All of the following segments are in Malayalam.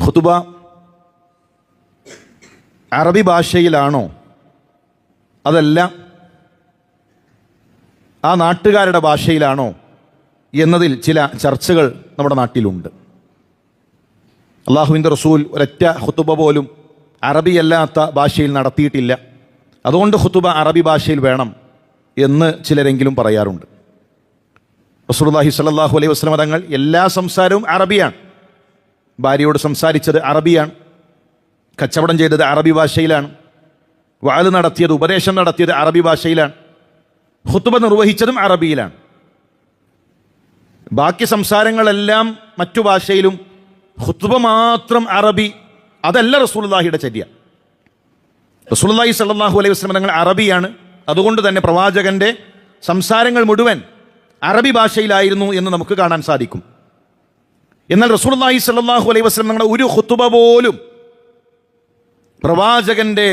ഖുതുബ അറബി ഭാഷയിലാണോ അതല്ല ആ നാട്ടുകാരുടെ ഭാഷയിലാണോ എന്നതിൽ ചില ചർച്ചകൾ നമ്മുടെ നാട്ടിലുണ്ട്. അള്ളാഹുവിൻ്റെ റസൂൽ ഒരൊറ്റ ഖുതുബ പോലും അറബിയല്ലാത്ത ഭാഷയിൽ നടത്തിയിട്ടില്ല. അതുകൊണ്ട് ഖുതുബ അറബി ഭാഷയിൽ വേണം എന്ന് ചിലരെങ്കിലും പറയാറുണ്ട്. റസൂലുള്ളാഹി സ്വല്ലല്ലാഹു അലൈഹി വസല്ലം തങ്ങൾ എല്ലാ സംസാരവും അറബിയാണ്. ഭാര്യയോട് സംസാരിച്ചത് അറബിയാണ്, കച്ചവടം ചെയ്തത് അറബി ഭാഷയിലാണ്, വഅദ് നടത്തിയത്, ഉപദേശം നടത്തിയത് അറബി ഭാഷയിലാണ്, ഖുതുബ നിർവഹിച്ചതും അറബിയിലാണ്. ബാക്കി സംസാരങ്ങളെല്ലാം മറ്റു ഭാഷയിലും, ഖുതുബ മാത്രം അറബി. അതല്ല റസൂലുള്ളാഹിയുടെ ചര്യ. റസൂലുള്ളാഹി സ്വല്ലല്ലാഹു അലൈഹി വസല്ലം തങ്ങൾ അറബിയാണ്. അതുകൊണ്ട് തന്നെ പ്രവാചകന്റെ സംസാരങ്ങൾ മുഴുവൻ അറബി ഭാഷയിലായിരുന്നു എന്ന് നമുക്ക് കാണാൻ സാധിക്കും. എന്നാൽ റസൂലുള്ളാഹി സ്വല്ലല്ലാഹു അലൈഹി വസല്ലം തങ്ങളുടെ ഒരു ഖുതുബ പോലും പ്രവാചകന്റെ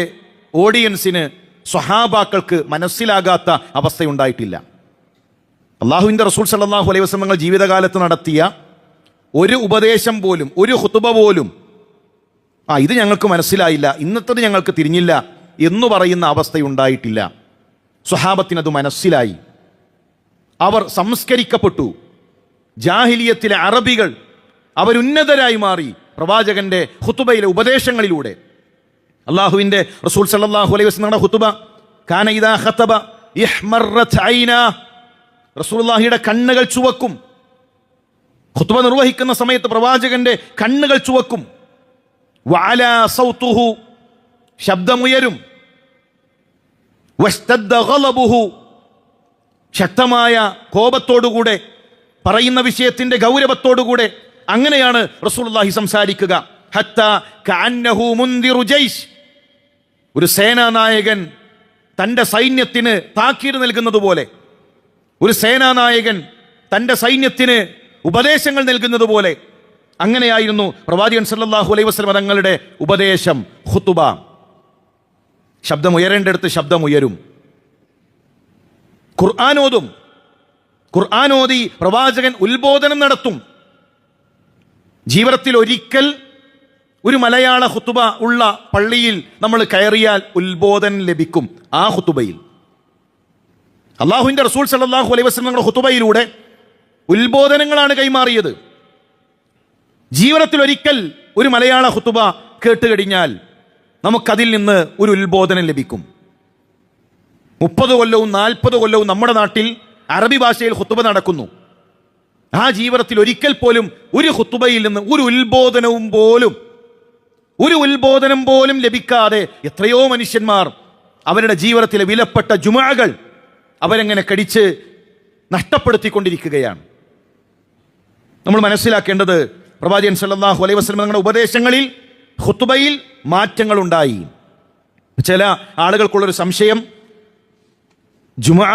ഓഡിയൻസിന്, സ്വഹാബാക്കൾക്ക് മനസ്സിലാകാത്ത അവസ്ഥയുണ്ടായിട്ടില്ല. അള്ളാഹുവിൻ്റെ റസൂൽ സ്വല്ലല്ലാഹു അലൈഹി വസല്ലം തങ്ങൾ ജീവിതകാലത്ത് നടത്തിയ ഒരു ഉപദേശം പോലും, ഒരു ഖുതുബ പോലും ഇത് ഞങ്ങൾക്ക് മനസ്സിലായില്ല, ഇന്നത്തത് ഞങ്ങൾക്ക് തിരിഞ്ഞില്ല എന്ന് പറയുന്ന അവസ്ഥയുണ്ടായിട്ടില്ല. സ്വഹാബത്തിനത് മനസ്സിലായി. അവർ സംസ്കരിക്കപ്പെട്ടു. ജാഹിലിയത്തിലെ അറബികൾ അവരുന്നതരായി മാറി പ്രവാചകന്റെ ഖുതുബയിലെ ഉപദേശങ്ങളിലൂടെ. അള്ളാഹുവിൻ്റെ റസൂൽ സല്ലല്ലാഹു അലൈഹി വസല്ലം ഖുതുബ കാന ഇദാ ഖതബ ഇഹ്മറത് ഐനാ, റസൂലുള്ളാഹിയുടെ കണ്ണുകൾ ചുവക്കും. ഖുതുബ നിർവഹിക്കുന്ന സമയത്ത് പ്രവാചകന്റെ കണ്ണുകൾ ചുവക്കും. വഅലാ സൗതുഹു, ശബ്ദമുയരും. വസ്തദ്ദ ഗളബുഹു, ശക്തമായ കോപത്തോടുകൂടെ, പറയുന്ന വിഷയത്തിന്റെ ഗൗരവത്തോടുകൂടെ അങ്ങനെയാണ് റസൂലുള്ളാഹി സംസാരിക്കുക. ഹത്താ കഅന്നഹു മുൻദിറു ജയ്ഷ്, ഒരു സേനാനായകൻ തൻ്റെ സൈന്യത്തിന് താക്കീത് നൽകുന്നത് പോലെ, ഒരു സേനാനായകൻ തൻ്റെ സൈന്യത്തിന് ഉപദേശങ്ങൾ നൽകുന്നത് പോലെ അങ്ങനെയായിരുന്നു പ്രവാചകൻ സല്ലല്ലാഹു അലൈഹി വസല്ലം തങ്ങളുടെ ഉപദേശം, ഖുതുബ. ശബ്ദമുയരേണ്ടടുത്ത് ശബ്ദമുയരും. ഖുർആനോതും. ഖുർആനോദി പ്രവാചകൻ ഉത്ബോധനം നടത്തും. ജീവിതത്തിൽ ഒരിക്കൽ ഒരു മലയാള ഖുതുബ ഉള്ള പള്ളിയിൽ നമ്മൾ കയറിയാൽ ഉത്ബോധനം ലഭിക്കും. ആ ഖുതുബയിൽ അള്ളാഹുവിൻ്റെ റസൂൽ സല്ലല്ലാഹു അലൈഹി വസല്ലം തങ്ങളുടെ ഖുതുബയിലൂടെ ഉത്ബോധനങ്ങളാണ് കൈമാറിയത്. ജീവിതത്തിൽ ഒരിക്കൽ ഒരു മലയാള ഖുതുബ കേട്ടുകഴിഞ്ഞാൽ നമുക്കതിൽ നിന്ന് ഒരു ഉത്ബോധനം ലഭിക്കും. 30 കൊല്ലവും 40 കൊല്ലവും നമ്മുടെ നാട്ടിൽ അറബി ഭാഷയിൽ ഖുതുബ നടക്കുന്നു. ആ ജീവിതത്തിൽ ഒരിക്കൽ പോലും ഒരു ഖുതുബയിൽ നിന്ന് ഒരു ഉത്ബോധനം പോലും ലഭിക്കാതെ എത്രയോ മനുഷ്യന്മാർ അവരുടെ ജീവിതത്തിലെ വിലപ്പെട്ട ജുമുഅകൾ അവരെങ്ങനെ കടിച്ച് നഷ്ടപ്പെടുത്തിക്കൊണ്ടിരിക്കുകയാണ്. നമ്മൾ മനസ്സിലാക്കേണ്ടത് പ്രവാചകൻ സല്ലല്ലാഹു അലൈഹി വസല്ലം തങ്ങളുടെ ഉപദേശങ്ങളിൽ, ഖുതുബയിൽ മാറ്റങ്ങളുണ്ടായി. ചില ആളുകൾക്കുള്ളൊരു സംശയം, ജുമുഅ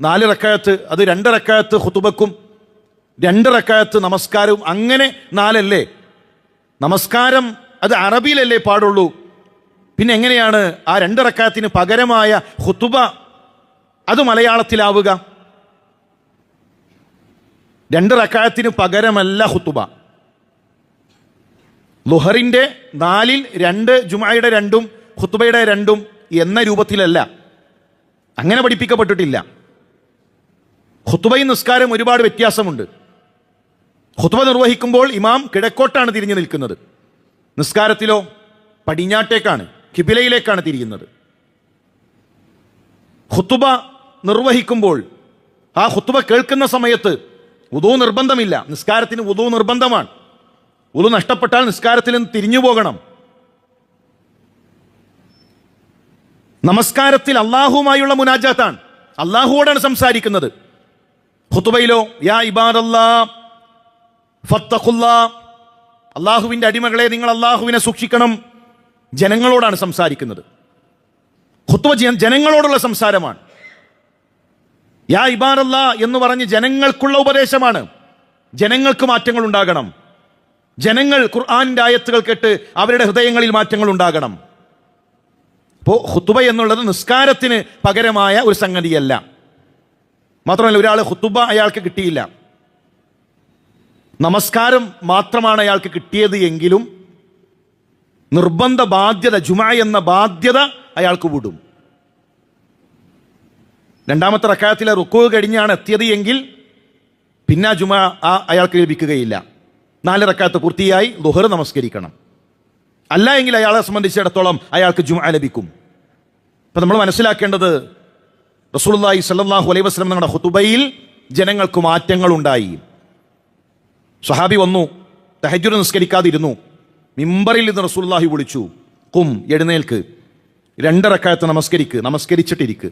4 റക്അത്ത്, അത് 2 റക്അത്ത് ഖുതുബക്കും 2 റക്അത്ത് നമസ്കാരവും, അങ്ങനെ 4 അല്ലേ? നമസ്കാരം അത് അറബിയിലല്ലേ പാടുള്ളൂ? പിന്നെ എങ്ങനെയാണ് ആ 2 റക്അത്തിന് പകരമായ ഖുതുബ അത് മലയാളത്തിലാവുക? 2 റക്അത്തിന് പകരമല്ല ഖുതുബ. ളുഹറിന്റെ 4-ൽ 2, ജുമുഅയുടെ 2-ഉം ഖുതുബയുടെ 2-ഉം എന്ന രൂപത്തിലല്ല. അങ്ങനെ പഠിപ്പിക്കപ്പെട്ടിട്ടില്ല. ഖുതുബയും നിസ്കാരം ഒരുപാട് വ്യത്യാസമുണ്ട്. ഖുതുബ നിർവഹിക്കുമ്പോൾ ഇമാം കിഴക്കോട്ടാണ് തിരിഞ്ഞു നിൽക്കുന്നത്. നിസ്കാരത്തിലോ പടിഞ്ഞാട്ടേക്കാണ്, ഖിബിലയിലേക്കാണ് തിരിയുന്നത്. ഖുതുബ നിർവഹിക്കുമ്പോൾ ആ ഖുതുബ കേൾക്കുന്ന സമയത്ത് വുദൂ നിർബന്ധമില്ല. നിസ്കാരത്തിന് വുദൂ നിർബന്ധമാണ്. വുദൂ നഷ്ടപ്പെട്ടാൽ നിസ്കാരത്തിൽ നിന്ന് തിരിഞ്ഞു പോകണം. നമസ്കാരത്തിൽ അള്ളാഹുവുമായുള്ള മുനാജാത്താണ്, അള്ളാഹുവോടാണ് സംസാരിക്കുന്നത്. ഖുതുബയിലോ യാ ഇബാദല്ലാഹ് ഫത്തഖുല്ലാഹ്, അള്ളാഹുവിൻ്റെ അടിമകളെ നിങ്ങൾ അള്ളാഹുവിനെ സൂക്ഷിക്കണം, ജനങ്ങളോടാണ് സംസാരിക്കുന്നത്. ഖുതുബ ജനങ്ങളോടുള്ള സംസാരമാണ്. യാ ഇബാദല്ലാഹ് എന്ന് പറഞ്ഞ് ജനങ്ങൾക്കുള്ള ഉപദേശമാണ്. ജനങ്ങൾക്ക് മാറ്റങ്ങൾ ഉണ്ടാകണം. ജനങ്ങൾ ഖുർആനിൻ്റെ ആയത്തുകൾ കേട്ട് അവരുടെ ഹൃദയങ്ങളിൽ മാറ്റങ്ങൾ ഉണ്ടാകണം. അപ്പോൾ ഖുതുബ എന്നുള്ളത് നിസ്കാരത്തിന് പകരമായ ഒരു സംഗതിയല്ല. മാത്രമല്ല, ഒരാൾ ഖുതുബ അയാൾക്ക് കിട്ടിയില്ല, നമസ്കാരം മാത്രമാണ് അയാൾക്ക് കിട്ടിയത് എങ്കിലും നിർബന്ധ ബാധ്യത ജുമാ എന്ന ബാധ്യത അയാൾക്ക് വിടും. രണ്ടാമത്തെ റക്അത്തിലെ റുക്കൂ കഴിഞ്ഞാണ് എത്തിയത് എങ്കിൽ പിന്നെ ജുമാ അയാൾക്ക് ലഭിക്കുകയില്ല. 4 റക്അത്ത് പൂർത്തിയായി ളുഹർ നമസ്കരിക്കണം. അല്ല എങ്കിൽ അയാളെ സംബന്ധിച്ചിടത്തോളം അയാൾക്ക് ജുമാ ലഭിക്കും. അപ്പം നമ്മൾ മനസ്സിലാക്കേണ്ടത് റസൂലുള്ളാഹി സ്വല്ലല്ലാഹു അലൈഹി വസല്ലം നമ്മുടെ ഖുതുബയിൽ ജനങ്ങൾക്ക് മാറ്റങ്ങളുണ്ടായി. സ്വഹാബി വന്നു, തഹജ്ജുദ് നിസ്കരിക്കാതിരുന്നു. മിമ്പറിൽ നിന്ന് റസൂലുള്ളാഹി വിളിച്ചു, ഖും, എഴുന്നേൽക്ക്, 2 റക്അത്ത് നമസ്കരിച്ചിട്ടിരിക്ക്.